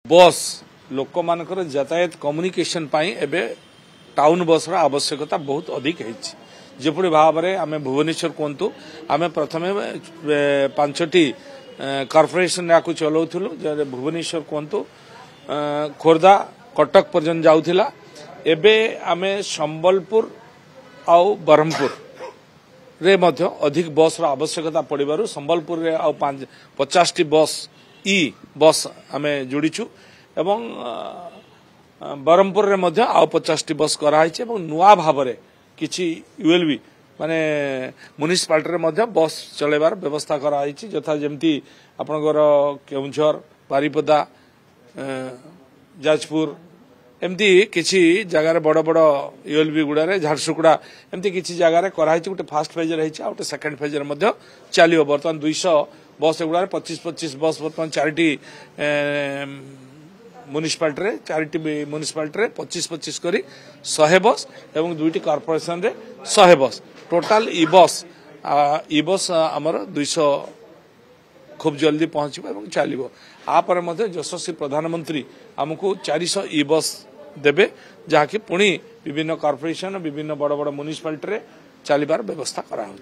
बस लोक मानकर यातायात कम्युनिकेशन पाई एबे टाउन बस रा आवश्यकता बहुत अधिक है जेपरी भाव में आम भुवनेश्वर कहतु आम प्रथम 5टी कॉर्पोरेशन या चलाऊलु भुवनेश्वर कहतु खोर्धा कटक पर्यंत जाऊला एबे आमे संबलपुर आउ ब्रह्मपुर रे मध्य अधिक बस रा आवश्यकता पड़िबारु संबलपुर रे आउ 50टी बस आमे जोड़ीचु एवं ब्रह्मपुर रे मध्य आउ 50टी बस कराई छे एवं नुआ भाबरे किछि यूएलबी माने म्युनिसिपालिटी रे मध्य बस चलेबार व्यवस्था कराई छे जथा जेमती आपनकर केउंझर बारीपदा जाजपुर एमती किसी जगार बड़ बड़ यूएलबी गुड़े झारसुगुड़ा एमती किसी जगार कराई गोटे फास्ट फेज रही गोटे सेकेंड फेज चलो बर्तमान 200 बस एगुड़ा 25-25 बस बर्तमान 4टी म्युनिसिपालिटी 25-25 करी 100 बस एवं 2टी कॉर्पोरेशन रे 100 बस टोटाल ई बस आमर 200 खूब जल्दी पहुंचो चलो आपर यशस्वी प्रधानमंत्री आमको 400 ई बस देबे जहाँकि पुणी विभिन्न कॉर्पोरेशन विभिन्न बड़ बड़ म्युनिसिपालिटी चलबार व्यवस्था करा।